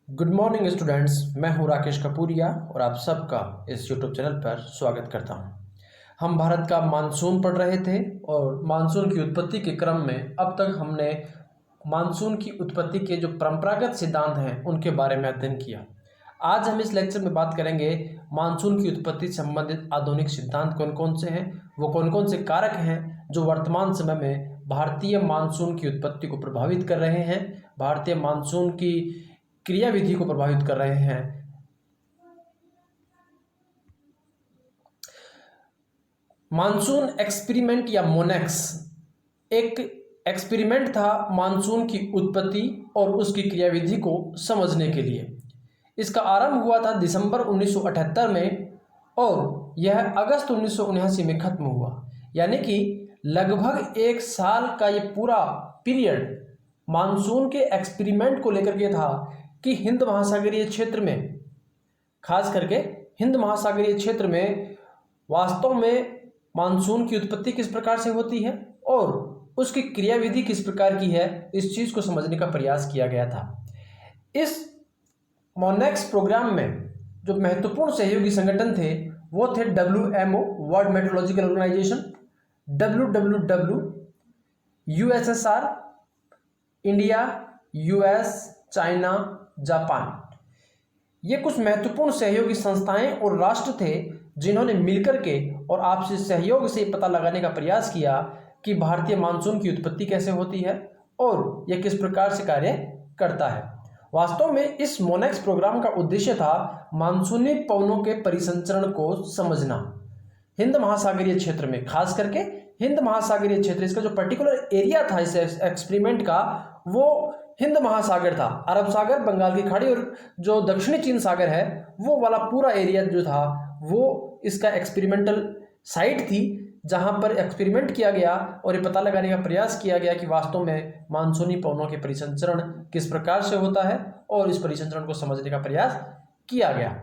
Good morning students. मैं हूं राकेश कपूरिया और आप सबका इस यूट्यूब चैनल पर स्वागत करता हूं। हम भारत का मानसून पढ़ रहे थे और मानसून की उत्पत्ति के क्रम में अब तक हमने मानसून की उत्पत्ति के जो परंपरागत सिद्धांत हैं उनके बारे में अध्ययन किया। आज हम इस लेक्चर में बात करेंगे मानसून की उत्पत्ति से संबंधित आधुनिक सिद्धांत कौन कौन से हैं, वो कौन कौन से कारक हैं जो वर्तमान समय में भारतीय मानसून की उत्पत्ति को प्रभावित कर रहे हैं, भारतीय मानसून की क्रियाविधि को प्रभावित कर रहे हैं। मानसून एक्सपेरिमेंट या मोनेक्स एक एक्सपेरिमेंट था मानसून की उत्पत्ति और उसकी क्रियाविधि को समझने के लिए। इसका आरंभ हुआ था दिसंबर 1978 में और यह अगस्त 1979 में खत्म हुआ। यानी कि लगभग एक साल का ये पूरा पीरियड मानसून के एक्सपेरिमेंट को लेकर के था कि हिंद महासागरीय क्षेत्र में, खास करके हिंद महासागरीय क्षेत्र में वास्तव में मानसून की उत्पत्ति किस प्रकार से होती है और उसकी क्रियाविधि किस प्रकार की है, इस चीज़ को समझने का प्रयास किया गया था। इस मोनेक्स प्रोग्राम में जो महत्वपूर्ण सहयोगी संगठन थे वो थे WMO world meteorological organisation, WWW USSR, India, US, China, Japan. ये कुछ महत्वपूर्ण सहयोगी संस्थाएं और राष्ट्र थे जिन्होंने मिलकर के और आपसी सहयोग से पता लगाने का प्रयास किया कि भारतीय मानसून की उत्पत्ति कैसे होती है और यह किस प्रकार से कार्य करता है। वास्तव में इस मोनेक्स प्रोग्राम का उद्देश्य था मानसूनी पवनों के परिसंचरण को समझना। हिंद महासागरीय क्षेत्र में, खास करके हिंद महासागरीय क्षेत्र, इसका जो पर्टिकुलर एरिया था इस एक्सपेरिमेंट का वो हिंद महासागर था। अरब सागर, बंगाल की खाड़ी और जो दक्षिणी चीन सागर है वो वाला पूरा एरिया जो था वो इसका एक्सपेरिमेंटल साइट थी जहां पर एक्सपेरिमेंट किया गया और ये पता लगाने का प्रयास किया गया कि वास्तव में मानसूनी पवनों के परिसंचरण किस प्रकार से होता है और इस परिसंचरण को समझने का प्रयास किया गया।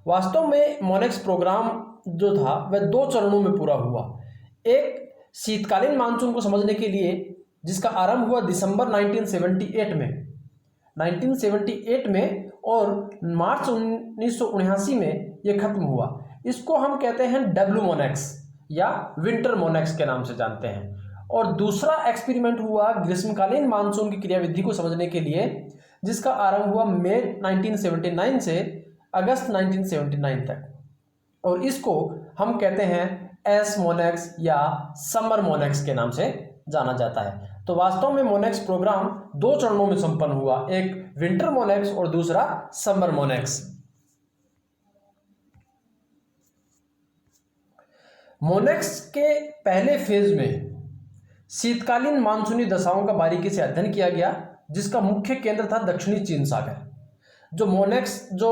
वास्तव में मोनेक्स प्रोग्राम जो था वह 2 चरणों में पूरा हुआ। एक शीतकालीन मानसून को समझने के लिए जिसका आरंभ हुआ दिसंबर 1978 में और मार्च 1979 में यह खत्म हुआ। इसको हम कहते हैं डब्ल्यू मोनेक्स या विंटर मोनेक्स के नाम से जानते हैं। और दूसरा एक्सपेरिमेंट हुआ ग्रीष्मकालीन मानसून की क्रियाविधि को समझने के लिए जिसका आरंभ हुआ मई 1979 से अगस्त 1979 तक, और इसको हम कहते हैं एस मोनेक्स या समर मोनेक्स के नाम से जाना जाता है। तो वास्तव में मोनेक्स प्रोग्राम 2 चरणों में संपन्न हुआ, एक विंटर मोनेक्स और दूसरा समर मोनेक्स। मोनेक्स के पहले फेज में शीतकालीन मानसूनी दशाओं का बारीकी से अध्ययन किया गया जिसका मुख्य केंद्र था दक्षिणी चीन सागर। जो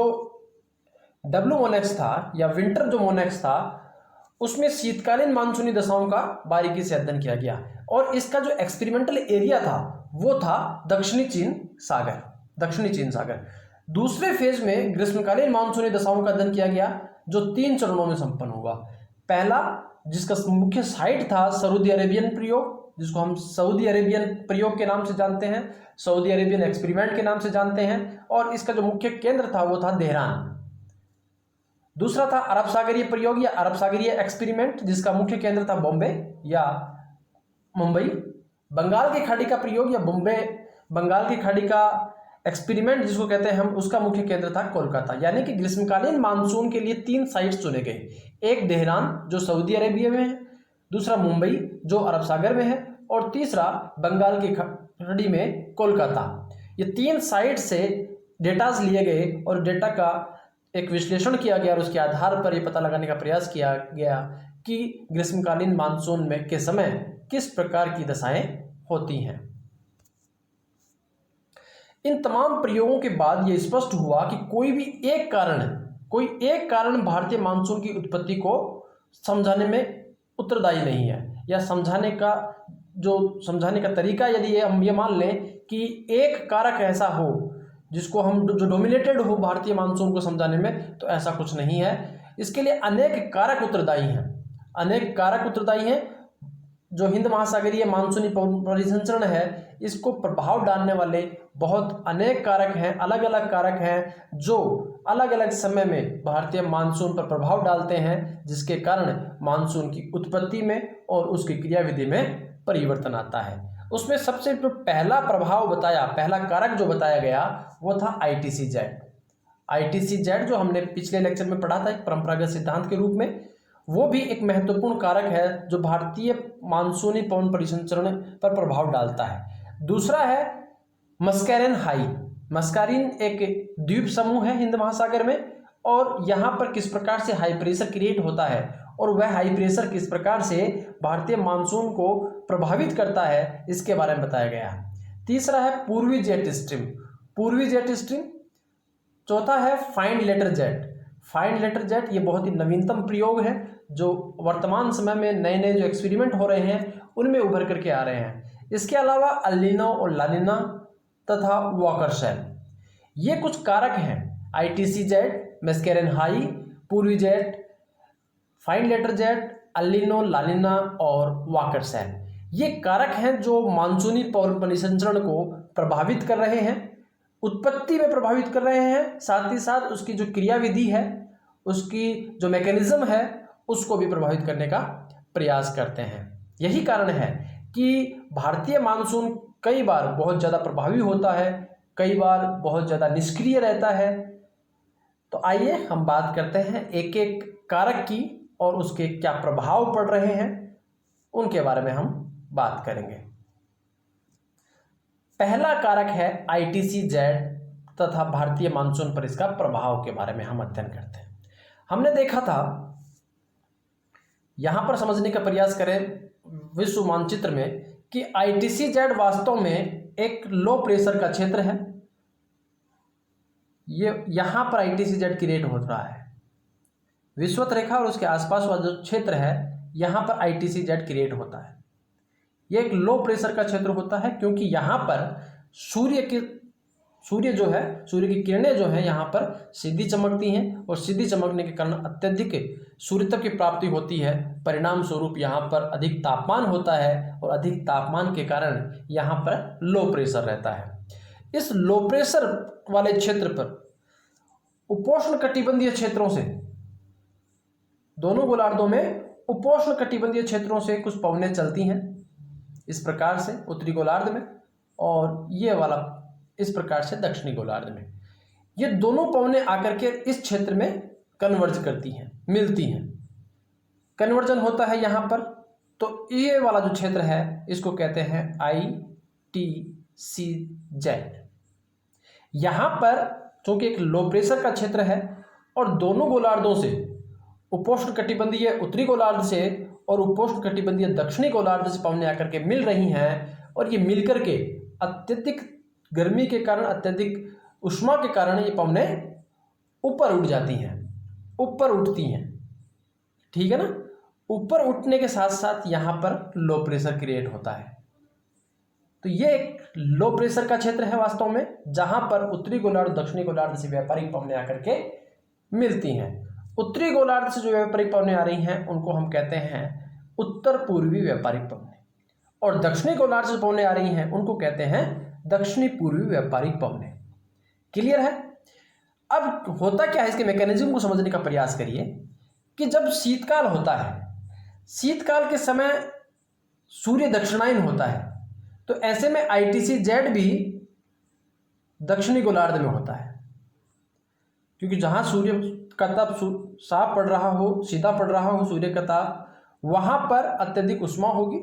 डब्ल्यू मोनेक्स था या विंटर जो मोनेक्स था उसमें शीतकालीन मानसूनी दशाओं का बारीकी से अध्ययन किया गया और इसका जो एक्सपेरिमेंटल एरिया था वो था दक्षिणी चीन सागर। दूसरे फेज में ग्रीष्मकालीन मानसूनी दशाओं का अध्ययन किया गया जो 3 चरणों में संपन्न हुआ। पहला जिसका मुख्य साइट था सऊदी अरेबियन प्रयोग, जिसको हम सऊदी अरेबियन प्रयोग के नाम से जानते हैं, सऊदी अरेबियन एक्सपेरिमेंट के नाम से जानते हैं, और इसका जो मुख्य केंद्र था वो था तेहरान। दूसरा था अरब सागरीय प्रयोग या अरब सागरीय एक्सपेरिमेंट जिसका मुख्य केंद्र था बॉम्बे या मुंबई। बंगाल की खाड़ी का प्रयोग या बंगाल की खाड़ी का एक्सपेरिमेंट जिसको कहते हैं हम, उसका मुख्य केंद्र था कोलकाता। यानी कि ग्रीष्मकालीन मानसून के लिए 3 साइट्स चुने गए, एक तेहरान जो सऊदी अरेबिया में है, दूसरा मुंबई जो अरब सागर में है, और तीसरा बंगाल की खाड़ी में कोलकाता। ये 3 साइट से डेटाज लिए गए और डेटा का एक विश्लेषण किया गया और उसके आधार पर यह पता लगाने का प्रयास किया गया कि ग्रीष्मकालीन मानसून में के समय किस प्रकार की दशाएं होती हैं। इन तमाम प्रयोगों के बाद यह स्पष्ट हुआ कि कोई एक कारण भारतीय मानसून की उत्पत्ति को समझाने में उत्तरदायी नहीं है, या समझाने का तरीका यदि हम ये मान लें कि एक कारक ऐसा हो जिसको हम जो डोमिनेटेड हो भारतीय मानसून को समझाने में, तो ऐसा कुछ नहीं है। इसके लिए अनेक कारक उत्तरदायी हैं। जो हिंद महासागरीय मानसूनी परिसंचरण है, इसको प्रभाव डालने वाले बहुत अनेक कारक हैं, अलग अलग कारक हैं जो अलग अलग समय में भारतीय मानसून पर प्रभाव डालते हैं, जिसके कारण मानसून की उत्पत्ति में और उसकी क्रियाविधि में परिवर्तन आता है। उसमें सबसे जो पहला प्रभाव बताया, पहला कारक जो बताया गया वो था ITC-Z। ITC-Z जो हमने पिछले लेक्चर में पढ़ा था एक परंपरागत सिद्धांत के रूप में, वो भी एक महत्वपूर्ण कारक है जो भारतीय मानसूनी पवन परिसंचरण पर प्रभाव डालता है। दूसरा है मस्कैरिन हाई। मस्कैरिन एक द्वीप समूह है हिंद महासागर में, और यहाँ पर किस प्रकार से हाई प्रेशर क्रिएट होता है और वह हाई प्रेशर किस प्रकार से भारतीय मानसून को प्रभावित करता है, इसके बारे में बताया गया है। तीसरा है पूर्वी जेट स्ट्रीम। पूर्वी जेट स्ट्रीम। चौथा है फाइंड letter jet. Find letter jet ये बहुत ही नवीनतम प्रयोग है जो वर्तमान समय में नए नए जो एक्सपेरिमेंट हो रहे हैं उनमें उभर करके आ रहे हैं। इसके अलावा अल नीनो और ला नीना तथा वॉकरशेल, ये कुछ कारक हैं। ITC-Z, मस्कैरिन हाई, पूर्वी jet, find letter jet, El Nino, La Nina और वॉकरशेल, ये कारक हैं जो मानसूनी पवन परिसंचरण को प्रभावित कर रहे हैं, उत्पत्ति में प्रभावित कर रहे हैं, साथ ही साथ उसकी जो क्रियाविधि है, उसकी जो मैकेनिज्म है, उसको भी प्रभावित करने का प्रयास करते हैं। यही कारण है कि भारतीय मानसून कई बार बहुत ज़्यादा प्रभावी होता है, कई बार बहुत ज़्यादा निष्क्रिय रहता है। तो आइए हम बात करते हैं एक एक कारक की और उसके क्या प्रभाव पड़ रहे हैं उनके बारे में हम बात करेंगे। पहला कारक है ITC-Z तथा भारतीय मानसून पर इसका प्रभाव के बारे में हम अध्ययन करते हैं। हमने देखा था, यहां पर समझने का प्रयास करें विश्व मानचित्र में कि ITC-Z वास्तव में एक लो प्रेशर का क्षेत्र है। ये यहां पर ITC-Z क्रिएट हो रहा है। विषुवत रेखा और उसके आसपास वाला जो क्षेत्र है, यहां पर ITC-Z क्रिएट होता है। ये एक लो प्रेशर का क्षेत्र होता है क्योंकि यहाँ पर सूर्य की किरणें जो है यहाँ पर सीधी चमकती हैं और सीधी चमकने के कारण अत्यधिक सूर्यतप की प्राप्ति होती है। परिणाम स्वरूप यहाँ पर अधिक तापमान होता है और अधिक तापमान के कारण यहाँ पर लो प्रेशर रहता है। इस लो प्रेशर वाले क्षेत्र पर उपोष्ण कटिबंधीय क्षेत्रों से, दोनों गोलार्धों में उपोष्ण कटिबंधीय क्षेत्रों से कुछ पवनें चलती हैं इस प्रकार से उत्तरी गोलार्ध में, और ये वाला इस प्रकार से दक्षिणी गोलार्ध में। ये दोनों पवनें आकर के इस क्षेत्र में कन्वर्ज करती हैं, मिलती हैं, कन्वर्जन होता है यहाँ पर। तो ये वाला जो क्षेत्र है इसको कहते हैं ITC-Z। यहाँ पर चूंकि एक लो प्रेशर का क्षेत्र है और दोनों गोलार्धों से, उपोष्ण कटिबंधीय उत्तरी गोलार्ध से और उपोष्ण कटिबंधीय दक्षिणी गोलार्ध से पवनें आकर के मिल रही हैं, और ये मिलकर के अत्यधिक गर्मी के कारण, अत्यधिक उष्मा के कारण ये पवनें ऊपर उठ जाती हैं, ऊपर उठती हैं, ठीक है ना। ऊपर उठने के साथ साथ यहाँ पर लो प्रेशर क्रिएट होता है। तो ये एक लो प्रेशर का क्षेत्र है वास्तव में, जहाँ पर उत्तरी गोलार्ध दक्षिणी गोलार्ध से व्यापारिक पवनें आकर के मिलती हैं। उत्तरी गोलार्ध से जो व्यापारिक पवनें आ रही हैं उनको हम कहते हैं उत्तर पूर्वी व्यापारिक पवनें, और दक्षिणी गोलार्ध से पवनें आ रही हैं उनको कहते हैं दक्षिणी पूर्वी व्यापारिक पवनें। क्लियर है। अब होता क्या है, इसके मैकेनिज्म को समझने का प्रयास करिए कि जब शीतकाल होता है, शीतकाल के समय सूर्य दक्षिणायन होता है, तो ऐसे में ITC-Z भी दक्षिणी गोलार्ध में होता है, क्योंकि जहां सूर्य का ताप साफ पड़ रहा हो, सीधा पड़ रहा हो सूर्य का ताप, वहां पर अत्यधिक उष्मा होगी,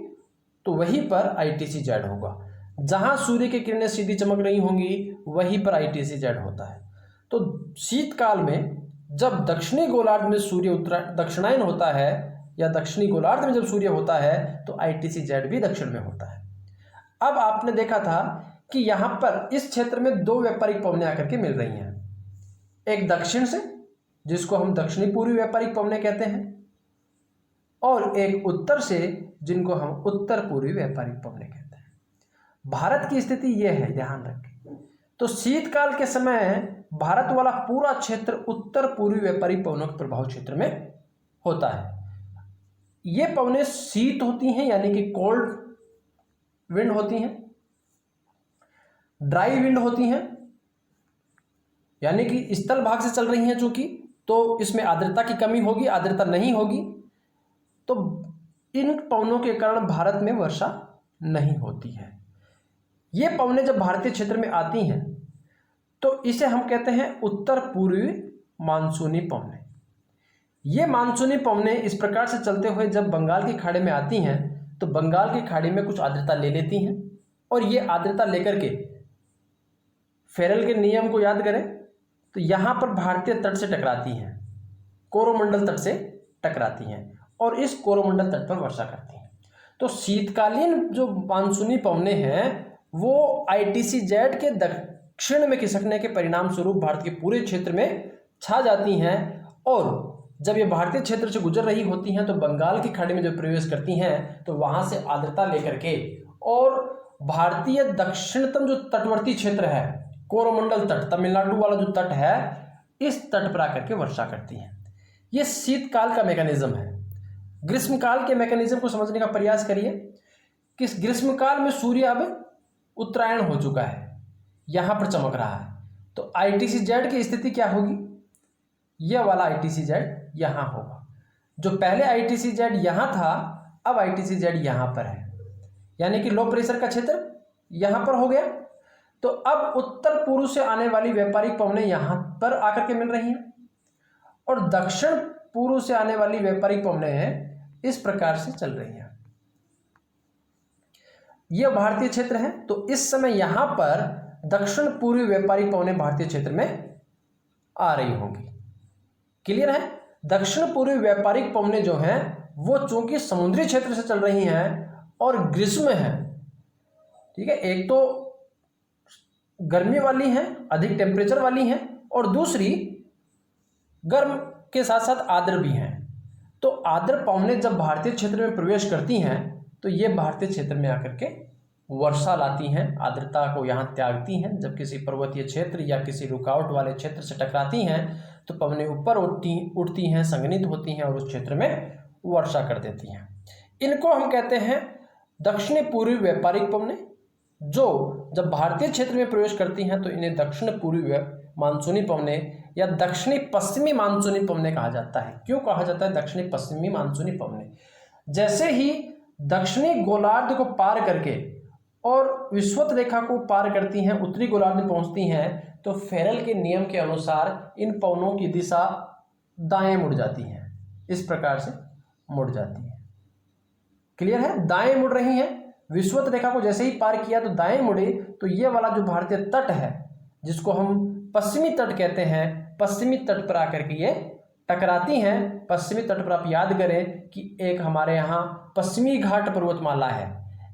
तो वहीं पर ITC-Z होगा। जहां सूर्य की किरणें सीधी चमक रही होंगी वहीं पर ITC-Z होता है। तो शीतकाल में जब दक्षिणी गोलार्ध में सूर्य दक्षिणायन होता है, या दक्षिणी गोलार्ध में जब सूर्य होता है, तो ITC-Z भी दक्षिण में होता है। अब आपने देखा था कि यहां पर इस क्षेत्र में दो व्यापारिक पवनें आकर के मिल रही हैं, एक दक्षिण से जिसको हम दक्षिणी पूर्वी व्यापारिक पवनें कहते हैं, और एक उत्तर से जिनको हम उत्तर पूर्वी व्यापारिक पवनें कहते हैं। भारत की स्थिति यह है, ध्यान रखें। तो शीतकाल के समय भारत वाला पूरा क्षेत्र उत्तर पूर्वी व्यापारिक पवनों के प्रभाव क्षेत्र में होता है। ये पवनें शीत होती हैं यानी कि कोल्ड विंड होती हैं, ड्राई विंड होती हैं यानी कि स्थल भाग से चल रही हैं चूंकि, तो इसमें आर्द्रता की कमी होगी, आर्द्रता नहीं होगी, तो इन पवनों के कारण भारत में वर्षा नहीं होती है। ये पवनें जब भारतीय क्षेत्र में आती हैं तो इसे हम कहते हैं उत्तर पूर्वी मानसूनी पवनें। ये मानसूनी पवनें इस प्रकार से चलते हुए जब बंगाल की खाड़ी में आती हैं तो बंगाल की खाड़ी में कुछ आर्द्रता ले लेती हैं और ये आर्द्रता लेकर के फेरल के नियम को याद करें तो यहाँ पर भारतीय तट से टकराती हैं, कोरोमंडल तट से टकराती हैं और इस कोरोमंडल तट पर वर्षा करती हैं। तो शीतकालीन जो मानसूनी पवनें हैं वो ITC-Z के दक्षिण में खिसकने के परिणाम स्वरूप भारत के पूरे क्षेत्र में छा जाती हैं और जब ये भारतीय क्षेत्र से गुजर रही होती हैं तो बंगाल की खाड़ी में जब प्रवेश करती हैं तो वहां से आर्द्रता लेकर के और भारतीय दक्षिणतम जो तटवर्ती क्षेत्र है, कोरोमंडल तट, तमिलनाडु वाला जो तट है, इस तट पर आकर के वर्षा करती हैं। ये शीतकाल का मैकेनिज्म है। ग्रीष्मकाल के मैकेनिज्म को समझने का प्रयास करिए कि इस ग्रीष्मकाल में सूर्य अब उत्तरायण हो चुका है, यहां पर चमक रहा है, तो ITC-Z की स्थिति क्या होगी? यह वाला ITC-Z यहां होगा। जो पहले ITC-Z यहां था, अब ITC-Z यहां पर है, यानी कि लो प्रेशर का क्षेत्र यहां पर हो गया। तो अब उत्तर पूर्व से आने वाली व्यापारिक पवनें यहां पर आकर के मिल रही हैं और दक्षिण पूर्व से आने वाली व्यापारिक पवनें इस प्रकार से चल रही हैं। यह भारतीय क्षेत्र है, तो इस समय यहां पर दक्षिण पूर्वी व्यापारिक पवनें भारतीय क्षेत्र में आ रही होंगी। क्लियर है? दक्षिण पूर्वी व्यापारिक पवनें जो हैं वो चूंकि समुद्री क्षेत्र से चल रही हैं और ग्रीष्म है, ठीक है, एक तो गर्मी वाली हैं, अधिक टेम्परेचर वाली हैं और दूसरी गर्म के साथ साथ आर्द्र भी हैं। तो आर्द्र पवनें जब भारतीय क्षेत्र में प्रवेश करती हैं तो ये भारतीय क्षेत्र में आकर के वर्षा लाती हैं, आर्द्रता को यहाँ त्यागती हैं। जब किसी पर्वतीय क्षेत्र या किसी रुकावट वाले क्षेत्र से टकराती हैं तो पवनें ऊपर उठती हैं, संघनित होती हैं और उस क्षेत्र में वर्षा कर देती हैं। इनको हम कहते हैं दक्षिणी पूर्वी व्यापारिक पवनें, जो जब भारतीय क्षेत्र में प्रवेश करती हैं तो इन्हें दक्षिण पूर्वी मानसूनी पवनें या दक्षिणी पश्चिमी मानसूनी पवनें कहा जाता है। क्यों कहा जाता है दक्षिणी पश्चिमी मानसूनी पवनें? जैसे ही दक्षिणी गोलार्ध को पार करके और विषुवत रेखा को पार करती हैं, उत्तरी गोलार्ध में पहुंचती हैं, तो फेरल के नियम के अनुसार इन पवनों की दिशा दाएं मुड़ जाती है, इस प्रकार से मुड़ जाती है। क्लियर है? दाएं मुड़ रही हैं, विषुवत रेखा को जैसे ही पार किया तो दाएं मुड़े, तो ये वाला जो भारतीय तट है जिसको हम पश्चिमी तट कहते हैं, पश्चिमी तट पर आकर के ये टकराती हैं। पश्चिमी तट पर आप याद करें कि एक हमारे यहाँ पश्चिमी घाट पर्वतमाला है,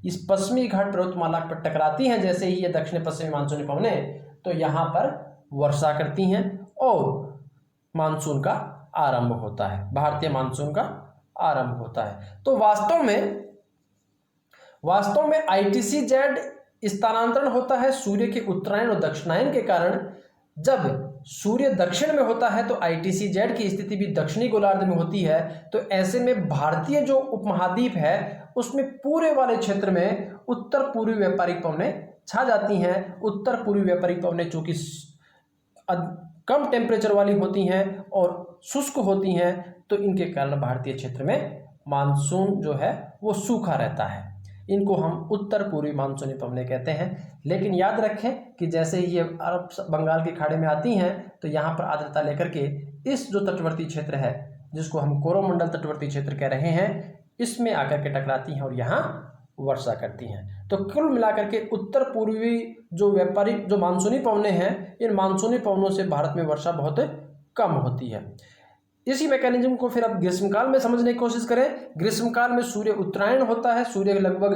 इस पश्चिमी घाट पर्वतमाला पर टकराती हैं जैसे ही ये दक्षिण पश्चिमी मानसूनी पवनें, तो यहाँ पर वर्षा करती हैं और मानसून का आरंभ होता है, भारतीय मानसून का आरंभ होता है। तो वास्तव में ITC-Z स्थानांतरण होता है सूर्य के उत्तरायण और दक्षिणायन के कारण। जब सूर्य दक्षिण में होता है तो ITC-Z की स्थिति भी दक्षिणी गोलार्ध में होती है। तो ऐसे में भारतीय जो उपमहाद्वीप है उसमें पूरे वाले क्षेत्र में उत्तर पूर्वी व्यापारिक पवनें छा जाती हैं। उत्तर पूर्वी व्यापारिक पवनें चूंकि कम टेम्परेचर वाली होती हैं और शुष्क होती हैं, तो इनके कारण भारतीय क्षेत्र में मानसून जो है वो सूखा रहता है। इनको हम उत्तर पूर्वी मानसूनी पवनें कहते हैं। लेकिन याद रखें कि जैसे ही ये अरब बंगाल की खाड़ी में आती हैं तो यहाँ पर आर्द्रता लेकर के इस जो तटवर्ती क्षेत्र है जिसको हम कोरोमंडल तटवर्ती क्षेत्र कह रहे हैं, इसमें आकर के टकराती हैं और यहाँ वर्षा करती हैं। तो कुल मिलाकर के उत्तर पूर्वी जो व्यापारिक जो मानसूनी पवनें हैं, इन मानसूनी पवनों से भारत में वर्षा बहुत कम होती है। इसी मैकेनिज्म को फिर अब ग्रीष्मकाल में समझने की कोशिश करें। ग्रीष्मकाल में सूर्य उत्तरायण होता है, सूर्य लगभग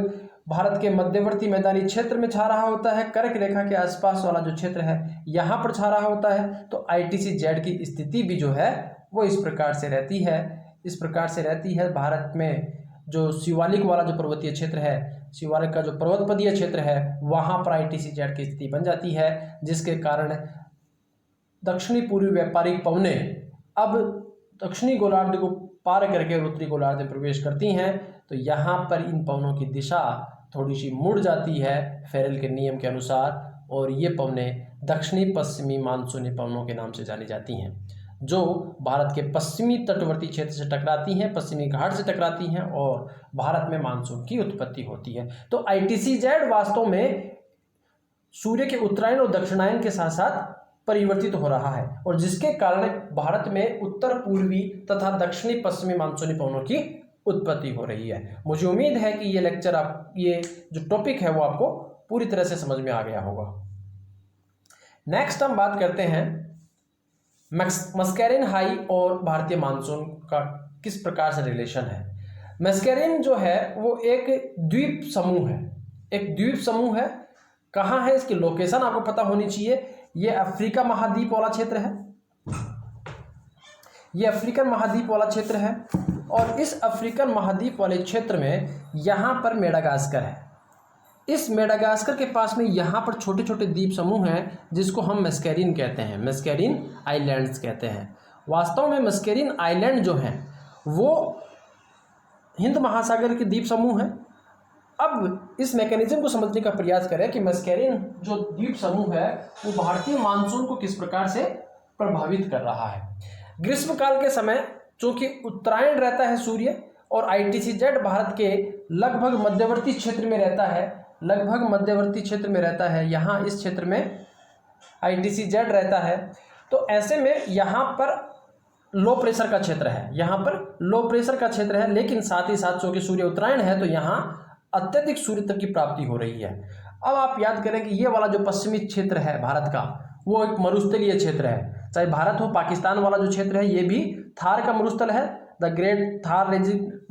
भारत के मध्यवर्ती मैदानी क्षेत्र में छा रहा होता है, कर्क रेखा के आसपास वाला जो क्षेत्र है यहाँ पर छा रहा होता है। तो ITC-Z की स्थिति भी जो है वो इस प्रकार से रहती है। भारत में जो शिवालिक वाला जो पर्वतीय क्षेत्र है, शिवालिक का जो पर्वतपदीय क्षेत्र है, वहाँ पर ITC-Z की स्थिति बन जाती है, जिसके कारण दक्षिणी पूर्वी व्यापारिक पवनें अब दक्षिणी गोलार्ध को पार करके और उत्तरी गोलार्ध में प्रवेश करती हैं तो यहाँ पर इन पवनों की दिशा थोड़ी सी मुड़ जाती है फेरेल के नियम के अनुसार, और ये पवनें दक्षिणी पश्चिमी मानसूनी पवनों के नाम से जानी जाती हैं, जो भारत के पश्चिमी तटवर्ती क्षेत्र से टकराती हैं, पश्चिमी घाट से टकराती हैं और भारत में मानसून की उत्पत्ति होती है। तो ITCZ वास्तव में सूर्य के उत्तरायण और दक्षिणायन के साथ साथ परिवर्तित हो रहा है, और जिसके कारण भारत में उत्तर पूर्वी तथा दक्षिणी पश्चिमी मानसूनी पवनों की उत्पत्ति हो रही है। मुझे उम्मीद है कि ये लेक्चर ये जो टॉपिक है वो आपको पूरी तरह से समझ में आ गया होगा। नेक्स्ट हम बात करते हैं मस्कैरिन हाई और भारतीय मानसून का किस प्रकार से रिलेशन है। मस्कैरिन जो है वो एक द्वीप समूह है, एक द्वीप समूह है। कहाँ है, इसकी लोकेशन आपको पता होनी चाहिए। ये अफ्रीका महाद्वीप वाला क्षेत्र है, ये अफ्रीकन महाद्वीप वाला क्षेत्र है, और इस अफ्रीकन महाद्वीप वाले क्षेत्र में यहाँ पर मेडागास्कर है। इस मेडागास्कर के पास में यहाँ पर छोटे छोटे द्वीप समूह हैं जिसको हम मस्कैरिन कहते हैं, मस्कैरिन आइलैंड्स कहते हैं। वास्तव में मस्कैरिन आइलैंड जो हैं वो हिंद महासागर के द्वीप समूह हैं। अब इस मैकेनिज्म को समझने का प्रयास करें कि मस्कैरिन जो द्वीप समूह है वो भारतीय मानसून को किस प्रकार से प्रभावित कर रहा है। ग्रीष्मकाल के समय चूंकि उत्तरायण रहता है सूर्य, और ITCZ भारत के लगभग मध्यवर्ती क्षेत्र में रहता है, लगभग मध्यवर्ती क्षेत्र में रहता है। यहाँ इस क्षेत्र में ITCZ रहता है, तो ऐसे में यहाँ पर लो प्रेशर का क्षेत्र है, यहाँ पर लो प्रेशर का क्षेत्र है, लेकिन साथ ही साथ चूंकि सूर्य उत्तरायण है तो यहाँ अत्यधिक सूर्य तक की प्राप्ति हो रही है। अब आप याद करें कि ये वाला जो पश्चिमी क्षेत्र है भारत का वो एक मरुस्थलीय क्षेत्र है। चाहे भारत हो, पाकिस्तान वाला जो क्षेत्र है ये भी थार का मरुस्थल है, द ग्रेट थार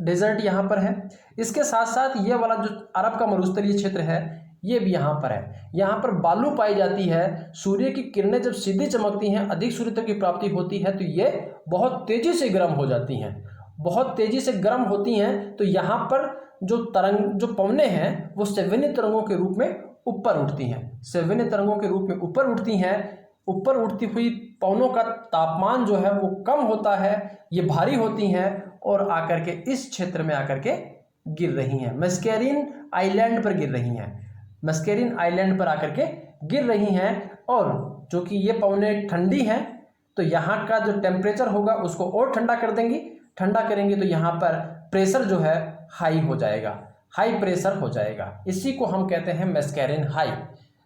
डेजर्ट यहाँ पर है। इसके साथ साथ ये वाला जो अरब का मरुस्थलीय क्षेत्र है ये भी यहाँ पर है। यहाँ पर बालू पाई जाती है। सूर्य की किरणें जब सीधी चमकती हैं, अधिक सूर्य तक की प्राप्ति होती है तो ये बहुत तेजी से गर्म हो जाती हैं, बहुत तेजी से गर्म होती हैं। तो यहाँ पर जो पवनें हैं वो सेवन्य तरंगों के रूप में ऊपर उठती हैं, सेवन्य तरंगों के रूप में ऊपर उठती हैं। ऊपर उठती हुई पवनों का तापमान जो है वो कम होता है, ये भारी होती हैं और आकर के इस क्षेत्र में आकर के गिर रही हैं, मस्कैरिन आइलैंड पर गिर रही हैं, मस्कैरिन आइलैंड पर आकर के गिर रही हैं। और जो कि ये पवनें ठंडी हैं तो यहाँ का जो टेम्परेचर होगा उसको और ठंडा कर देंगी, ठंडा करेंगे तो यहाँ पर प्रेशर जो है हाई हो जाएगा, हाई प्रेशर हो जाएगा। इसी को हम कहते हैं मस्कैरिन हाई,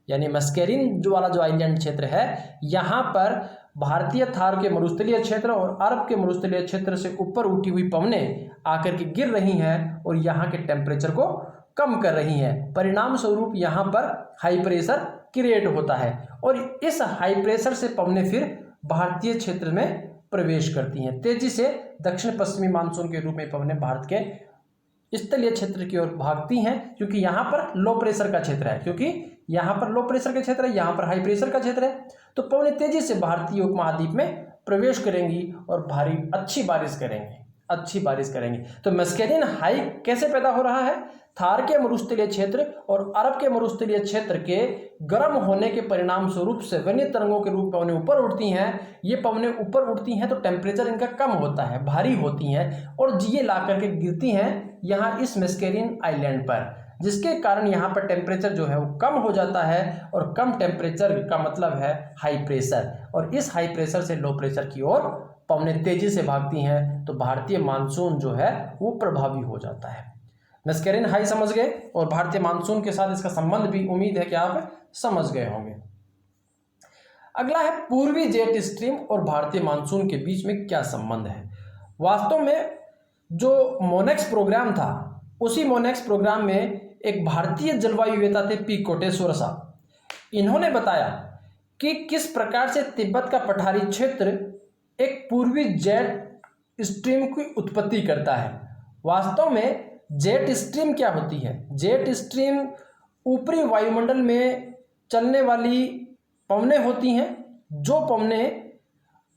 यानी मस्कैरिन जो वाला जो आइलैंड क्षेत्र है यहाँ पर भारतीय थार के मरुस्थलीय क्षेत्र और अरब के मरुस्थलीय क्षेत्र से ऊपर उठी हुई पवनें आकर के गिर रही हैं और यहाँ के टेम्परेचर को कम कर रही हैं। परिणाम स्वरूप यहाँ पर हाई प्रेशर क्रिएट होता है और इस हाई प्रेशर से पवनें फिर भारतीय क्षेत्र में प्रवेश करती हैं। तेजी से दक्षिण पश्चिमी मानसून के रूप में पवनें भारत के स्थलीय क्षेत्र की ओर भागती हैं, क्योंकि यहाँ पर लो प्रेशर का क्षेत्र है, क्योंकि यहाँ पर लो प्रेशर का क्षेत्र है, यहाँ पर हाई प्रेशर का क्षेत्र है। तो पवनें तेजी से भारतीय उपमहाद्वीप में प्रवेश करेंगी और भारी अच्छी बारिश करेंगी, अच्छी बारिश करेंगी। तो मस्कैरिन हाई कैसे पैदा हो रहा है? थार के मरुस्थलीय क्षेत्र और अरब के मरुस्थलीय क्षेत्र के गर्म होने के परिणाम स्वरूप से सेवन्य तरंगों के रूप पवनें ऊपर उठती हैं। ये पवनें ऊपर उठती हैं तो टेम्परेचर इनका कम होता है, भारी होती हैं और ये ला करके गिरती हैं यहाँ इस मस्कैरिन आइलैंड पर, जिसके कारण यहाँ पर टेम्परेचर जो है वो कम हो जाता है और कम टेम्परेचर का मतलब है हाई प्रेशर, और इस हाई प्रेशर से लो प्रेशर की ओर पवनें तेजी से भागती हैं तो भारतीय मानसून जो है वो प्रभावी हो जाता है। मस्कैरिन हाई समझ गए और भारतीय मानसून के साथ इसका संबंध भी उम्मीद है कि आप समझ गए होंगे। अगला है पूर्वी जेट स्ट्रीम और भारतीय मानसून के बीच में क्या संबंध है। वास्तव में जो मोनेक्स प्रोग्राम था उसी मोनेक्स प्रोग्राम में एक भारतीय जलवायुवेता थे पी कोटेश्वर साहब। इन्होंने बताया कि किस प्रकार से तिब्बत का पठारी क्षेत्र एक पूर्वी जेट स्ट्रीम की उत्पत्ति करता है। वास्तव में जेट स्ट्रीम क्या होती है? जेट स्ट्रीम ऊपरी वायुमंडल में चलने वाली पवनें होती हैं, जो पवनें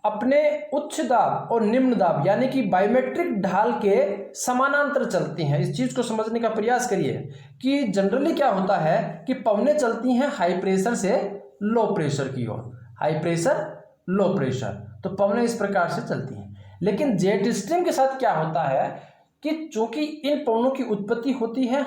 अपने उच्च दाब और निम्न दाब यानी कि बायोमेट्रिक ढाल के समानांतर चलती हैं। इस चीज़ को समझने का प्रयास करिए कि जनरली क्या होता है कि पवनें चलती हैं हाई प्रेशर से लो प्रेशर की ओर, हाई प्रेशर लो प्रेशर, तो पवनें इस प्रकार से चलती हैं। लेकिन जेट स्ट्रीम के साथ क्या होता है कि चूंकि इन पवनों की उत्पत्ति होती है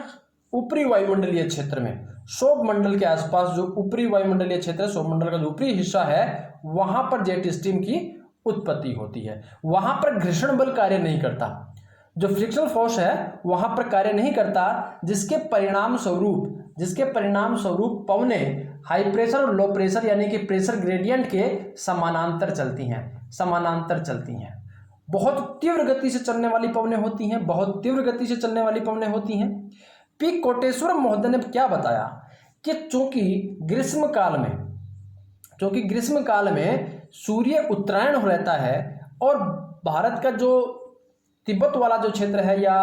ऊपरी वायुमंडलीय क्षेत्र में, सौर मंडल के आसपास जो ऊपरी वायुमंडलीय क्षेत्र है, सौर मंडल का जो ऊपरी हिस्सा है, वहां पर जेट स्ट्रीम की उत्पत्ति होती है। वहां पर घर्षण बल कार्य नहीं करता, जो फ्रिक्शनल फोर्स है वहां पर कार्य नहीं करता, जिसके परिणाम स्वरूप पवनें हाई प्रेशर और लो प्रेशर यानी कि प्रेशर ग्रेडियंट के समानांतर चलती हैं। बहुत तीव्र गति से चलने वाली पवनें होती हैं, पी कोटेश्वरम महोदय ने क्या बताया कि चूंकि ग्रीष्म काल में सूर्य उत्तरायण हो रहता है और भारत का जो तिब्बत वाला जो क्षेत्र है या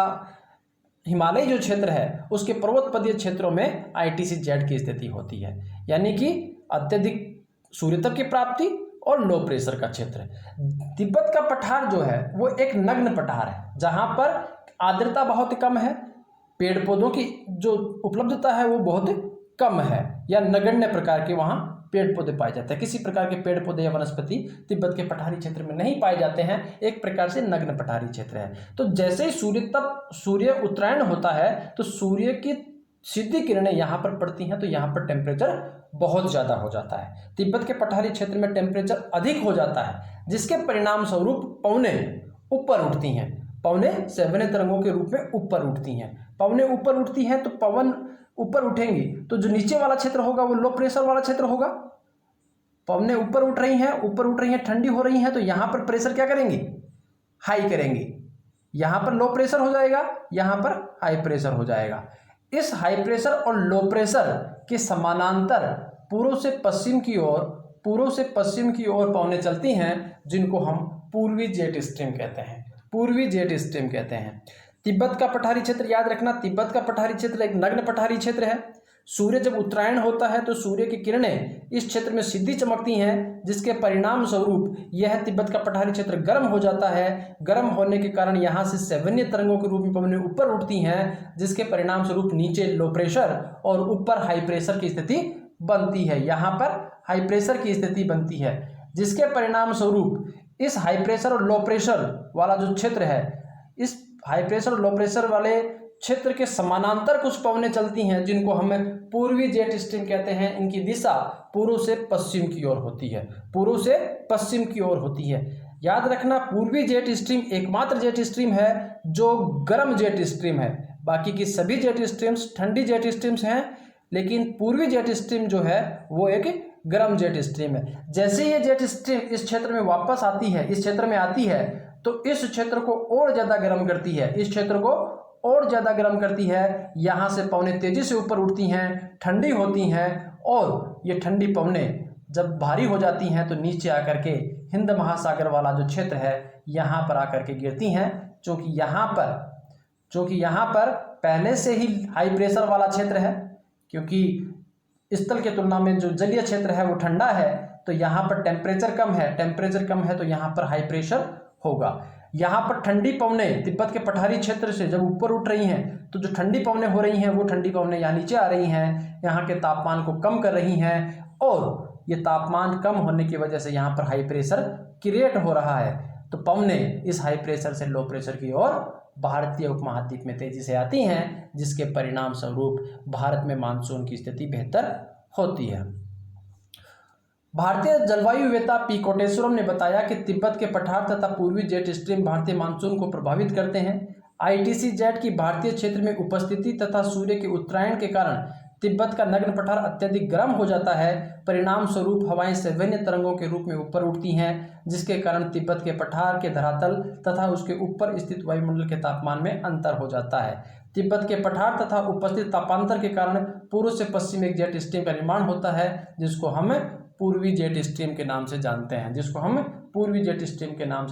हिमालय जो क्षेत्र है उसके पर्वतपदीय क्षेत्रों में ITC-Z की स्थिति होती है, यानी कि अत्यधिक सूर्यतप की प्राप्ति और लो प्रेशर का क्षेत्र। तिब्बत का पठार जो है वो एक नग्न पठार है, जहां पर आर्द्रता बहुत कम है, पेड़ पौधों की जो उपलब्धता है वो बहुत कम है, या नगण्य प्रकार के वहां पेड़ पौधे पाए जाते हैं। किसी प्रकार के पेड़ पौधे या वनस्पति तिब्बत के पठारी क्षेत्र में नहीं पाए जाते हैं, एक प्रकार से नग्न पठारी क्षेत्र है। तो जैसे ही सूर्य उत्तरायण होता है तो सूर्य की सीधी किरणें यहाँ पर पड़ती हैं, तो यहाँ पर टेम्परेचर बहुत ज़्यादा हो जाता है। तिब्बत के पठारी क्षेत्र में टेम्परेचर अधिक हो जाता है, जिसके परिणाम स्वरूप पवनें ऊपर उठती हैं, पवनें सेवने तरंगों के रूप में ऊपर उठती हैं। पवनें ऊपर उठती हैं तो पवन ऊपर उठेंगी तो जो नीचे वाला क्षेत्र होगा वो लो प्रेशर वाला क्षेत्र होगा। पवनें ऊपर उठ रही हैं, ठंडी हो रही हैं, तो यहाँ पर प्रेशर क्या करेंगी? हाई करेंगी। यहाँ पर लो प्रेशर हो जाएगा, यहाँ पर हाई प्रेशर हो जाएगा। इस हाई प्रेशर और लो प्रेशर के समानांतर पूर्व से पश्चिम की ओर पवनें चलती हैं, जिनको हम पूर्वी जेट स्ट्रीम कहते हैं। तिब्बत का पठारी क्षेत्र याद रखना, तिब्बत का पठारी क्षेत्र एक नग्न पठारी क्षेत्र है। सूर्य जब उत्तरायण होता है तो सूर्य की किरणें इस क्षेत्र में सीधी चमकती हैं, जिसके परिणाम स्वरूप यह तिब्बत का पठारी क्षेत्र गर्म हो जाता है। गर्म होने के कारण यहाँ से सेवन्य तरंगों के रूप में पवनें ऊपर उठती हैं, जिसके परिणाम स्वरूप नीचे लो प्रेशर और ऊपर हाई प्रेशर की स्थिति बनती है। यहाँ पर हाई प्रेशर की स्थिति बनती है, जिसके परिणाम स्वरूप इस हाई प्रेशर और लो प्रेशर वाला जो क्षेत्र है, इस हाई प्रेशर और लो प्रेशर वाले क्षेत्र के समानांतर कुछ पवनें चलती हैं, जिनको हम पूर्वी जेट स्ट्रीम कहते हैं। इनकी दिशा पूर्व से पश्चिम की ओर होती है। याद रखना, पूर्वी जेट स्ट्रीम एकमात्र जेट स्ट्रीम है जो गर्म जेट स्ट्रीम है। बाकी की सभी जेट स्ट्रीम्स ठंडी जेट स्ट्रीम्स हैं, लेकिन पूर्वी जेट स्ट्रीम जो है वो एक गर्म जेट स्ट्रीम है। जैसे ये जेट स्ट्रीम इस क्षेत्र में वापस आती है, इस क्षेत्र में आती है, तो इस क्षेत्र को और ज़्यादा गर्म करती है, यहाँ से पवनें तेजी से ऊपर उठती हैं, ठंडी होती हैं, और ये ठंडी पवनें जब भारी हो जाती हैं तो नीचे आकर के हिंद महासागर वाला जो क्षेत्र है यहाँ पर आकर के गिरती हैं। क्योंकि यहाँ पर पहले से ही हाई प्रेशर वाला क्षेत्र है, क्योंकि स्थल के तुलना में जो जलीय क्षेत्र है वो ठंडा है, तो यहाँ पर टेम्परेचर कम है, तो यहाँ पर हाई प्रेशर होगा। यहाँ पर ठंडी पवनें तिब्बत के पठारी क्षेत्र से जब ऊपर उठ रही हैं, तो जो ठंडी पवनें हो रही हैं वो ठंडी पवनें यहाँ नीचे आ रही हैं, यहाँ के तापमान को कम कर रही हैं, और ये तापमान कम होने की वजह से यहाँ पर हाई प्रेशर क्रिएट हो रहा है। तो पवनें इस हाई प्रेशर से लो प्रेशर की ओर भारतीय उपमहाद्वीप में तेजी से आती हैं, जिसके परिणाम स्वरूप भारत में मानसून की स्थिति बेहतर होती है। भारतीय जलवायु वेता पी कोटेश्वरम ने बताया कि तिब्बत के पठार तथा पूर्वी जेट स्ट्रीम भारतीय मानसून को प्रभावित करते हैं। ITC-Z की भारतीय क्षेत्र में उपस्थिति तथा सूर्य के उत्तरायण के कारण तिब्बत का नग्न पठार अत्यधिक गर्म हो जाता है। परिणाम स्वरूप हवाएं सेवन्य तरंगों के रूप में ऊपर उठती हैं, जिसके कारण तिब्बत के पठार के धरातल तथा उसके ऊपर स्थित वायुमंडल के तापमान में अंतर हो जाता है। तिब्बत के पठार तथा उपस्थित तापांतर के कारण पूर्व से पश्चिम एक जेट स्ट्रीम का निर्माण होता है, जिसको हम पूर्वी जेट स्ट्रीम के नाम से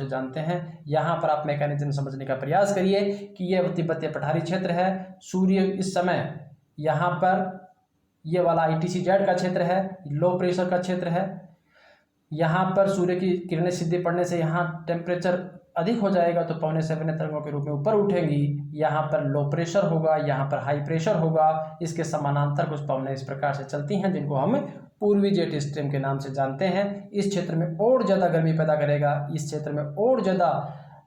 जानते हैं। यहाँ पर आप मैकेनिज्म समझने का प्रयास करिए कि यह तिब्बतीय पठारी क्षेत्र है। सूर्य इस समय यहाँ पर ये वाला ITC-Z का क्षेत्र है, लो प्रेशर का क्षेत्र है। यहाँ पर सूर्य की किरणें सीधे पड़ने से यहाँ टेम्परेचर अधिक हो जाएगा, तो पवनें सेवन्य तरंगों के रूप में ऊपर उठेंगी। यहाँ पर लो प्रेशर होगा, यहाँ पर हाई प्रेशर होगा। इसके समानांतर कुछ पवनें इस प्रकार से चलती हैं, जिनको हम पूर्वी जेट स्ट्रीम के नाम से जानते हैं। इस क्षेत्र में और ज़्यादा गर्मी पैदा करेगा, इस क्षेत्र में और ज़्यादा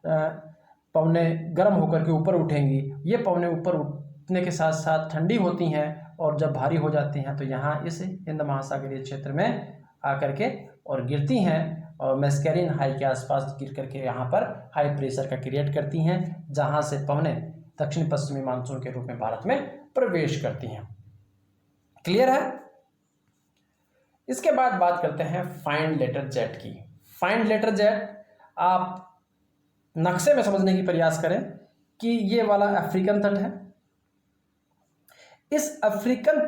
पवने गर्म होकर के ऊपर उठेंगी। ये पवने ऊपर उठने के साथ साथ ठंडी होती हैं और जब भारी हो जाती हैं तो यहाँ इस हिंद महासागरीय क्षेत्र में आकर के और गिरती हैं और मैस्कैरिन हाई के आसपास गिर करके यहाँ पर हाई प्रेशर का क्रिएट करती हैं, जहाँ से पवने दक्षिण पश्चिमी मानसून के रूप में भारत में प्रवेश करती हैं। क्लियर है? इसके बाद बात करते हैं फाइंड लेटर जेट की। फाइंड लेटर जेट आप नक्शे में समझने की प्रयास करें कि ये वाला अफ्रीकन तट है। इस अफ्रीकन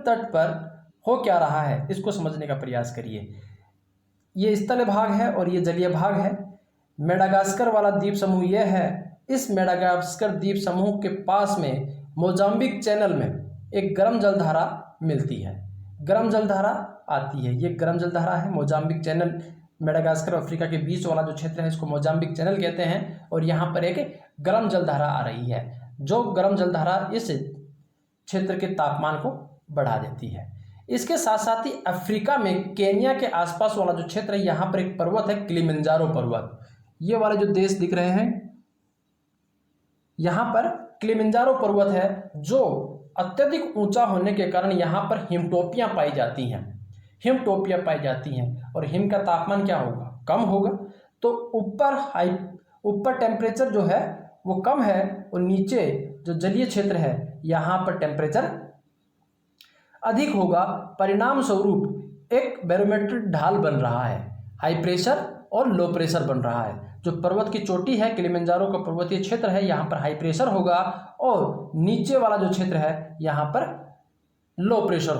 तट पर हो क्या रहा है इसको समझने का प्रयास करिए। ये स्थल भाग है और ये जलीय भाग है। मेडागास्कर वाला द्वीप समूह यह है। इस मेडागास्कर द्वीप समूह के पास में मोजाम्बिक चैनल में एक गर्म जलधारा मिलती है, गर्म जलधारा आती है। ये गर्म जलधारा है। मोजाम्बिक चैनल मेडागास्कर और अफ्रीका के बीच वाला जो क्षेत्र है इसको मोजाम्बिक चैनल कहते हैं और यहाँ पर एक गर्म जलधारा आ रही है, जो गर्म जलधारा इस क्षेत्र के तापमान को बढ़ा देती है। इसके साथ साथ ही अफ्रीका में केन्या के आसपास वाला जो क्षेत्र है यहाँ पर एक पर्वत है, किलिमंजारो पर्वत। ये वाले जो देश दिख रहे हैं यहाँ पर किलिमंजारो पर्वत है, जो अत्यधिक ऊंचा होने के कारण यहाँ पर हिमटोपियाँ पाई जाती हैं। हिमटोपियाँ पाई जाती हैं और हिम का तापमान क्या होगा? कम होगा। तो ऊपर टेम्परेचर जो है वो कम है और नीचे जो जलीय क्षेत्र है यहाँ पर टेम्परेचर अधिक होगा। परिणाम स्वरूप एक बैरोमेट्रिक ढाल बन रहा है, हाई प्रेशर और लो प्रेशर बन रहा है। जो पर्वत की चोटी है, किलिमंजारो का पर्वतीय क्षेत्र है, यहाँ पर हाई प्रेशर होगा और नीचे वाला जो क्षेत्र है यहाँ पर लो प्रेशर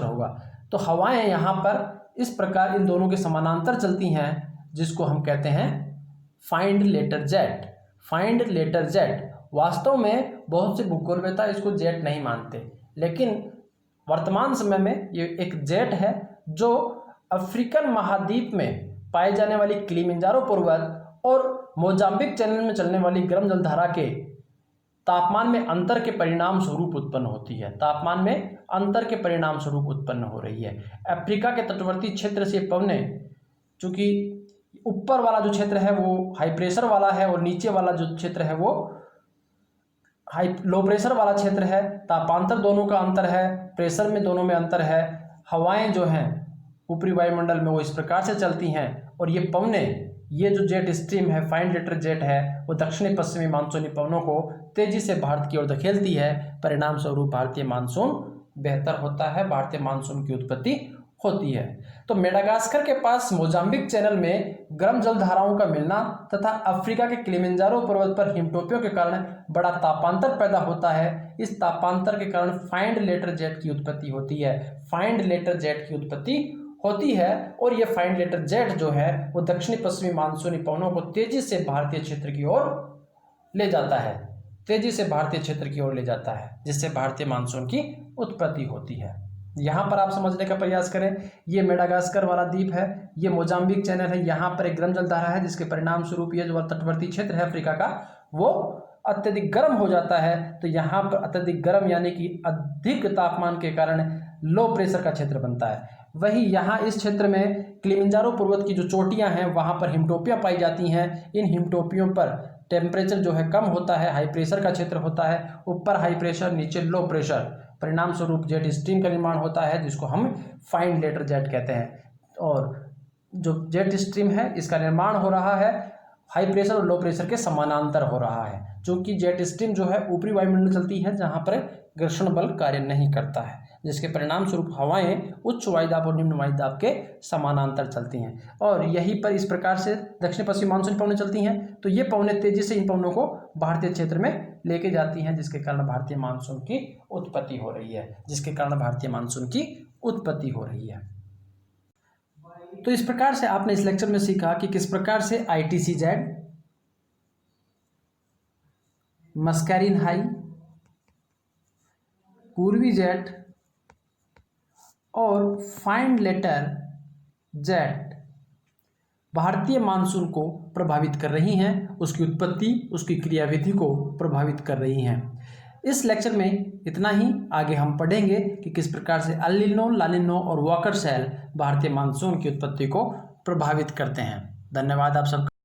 होगा। तो हवाएं यहाँ पर इस प्रकार इन दोनों के समानांतर चलती हैं, जिसको हम कहते हैं फाइंड letter jet. Find letter jet वास्तव में बहुत से भूगोलवेत्ता इसको जेट नहीं मानते, लेकिन वर्तमान समय में ये एक जेट है जो अफ्रीकन महाद्वीप में पाए जाने वाली किलिमंजारो पर्वत और मोजाम्बिक चैनल में चलने वाली गर्म जलधारा के तापमान में अंतर के परिणाम स्वरूप उत्पन्न होती है। तापमान में अंतर के परिणाम स्वरूप उत्पन्न हो रही है। अफ्रीका के तटवर्ती क्षेत्र से पवने, चूंकि ऊपर वाला जो क्षेत्र है वो हाई प्रेशर वाला है और नीचे वाला जो क्षेत्र है वो लो प्रेशर वाला क्षेत्र है। तापांतर दोनों का अंतर है, प्रेशर में दोनों में अंतर है। हवाएं जो हैं ऊपरी वायुमंडल में वो इस प्रकार से चलती हैं और ये पवने, ये जो जेट स्ट्रीम है, फाइंड लेटर जेट है, वो दक्षिणी पश्चिमी मानसूनी पवनों को तेजी से भारत की ओर धकेलती है। परिणाम स्वरूप भारतीय मानसून बेहतर होता है, भारतीय मानसून की उत्पत्ति होती है। तो मेडागास्कर के पास मोजाम्बिक चैनल में गर्म जलधाराओं का मिलना तथा अफ्रीका के किलिमंजारो पर्वत पर हिमटोपियों के कारण बड़ा तापांतर पैदा होता है। इस तापांतर के कारण फाइंड लेटर जेट की उत्पत्ति होती है। फाइंड लेटर जेट की उत्पत्ति होती है और ये फाइंड लेटर जेट जो है वो दक्षिणी पश्चिमी मानसूनी पवनों को तेजी से भारतीय क्षेत्र की ओर ले जाता है, तेजी से भारतीय क्षेत्र की ओर ले जाता है, जिससे भारतीय मानसून की उत्पत्ति होती है। यहाँ पर आप समझने का प्रयास करें, ये मेडागास्कर वाला द्वीप है, ये मोजाम्बिक चैनल है, यहाँ पर एक गर्म जलधारा है, जिसके परिणाम स्वरूप ये जो तटवर्ती क्षेत्र है अफ्रीका का वो अत्यधिक गर्म हो जाता है। तो यहाँ पर अत्यधिक गर्म यानी कि अधिक तापमान के कारण लो प्रेशर का क्षेत्र बनता है। वही यहाँ इस क्षेत्र में किलिमंजारो पर्वत की जो चोटियाँ हैं वहाँ पर हिमटोपियाँ पाई जाती हैं। इन हिमटोपियों पर टेम्परेचर जो है कम होता है, हाई प्रेशर का क्षेत्र होता है, ऊपर हाई प्रेशर नीचे लो प्रेशर। परिणाम स्वरूप जेट स्ट्रीम का निर्माण होता है, जिसको हम फाइंड लेटर जेट कहते हैं। और जो जेट स्ट्रीम है इसका निर्माण हो रहा है हाई प्रेशर और लो प्रेशर के समानांतर हो रहा है, जो कि जेट स्ट्रीम जो है ऊपरी वायुमंडल चलती है जहाँ पर घर्षण बल कार्य नहीं करता है, जिसके परिणाम स्वरूप हवाएं उच्च वायुदाब और निम्न वायुदाब के समानांतर चलती हैं। और यहीं पर इस प्रकार से दक्षिण पश्चिम मानसून पवनें चलती हैं। तो ये पवनें तेजी से इन पवनों को भारतीय क्षेत्र में लेके जाती हैं, जिसके कारण भारतीय मानसून की उत्पत्ति हो रही है। तो इस प्रकार से आपने इस लेक्चर में सीखा कि किस प्रकार से ITC-Z, मस्कैरिन हाई, पूर्वी जेट और फाइंड लेटर जेट भारतीय मानसून को प्रभावित कर रही हैं, उसकी उत्पत्ति, उसकी क्रियाविधि को प्रभावित कर रही हैं। इस लेक्चर में इतना ही। आगे हम पढ़ेंगे कि किस प्रकार से एल नीनो, ला नीनो और वॉकर सेल भारतीय मानसून की उत्पत्ति को प्रभावित करते हैं। धन्यवाद आप सबका।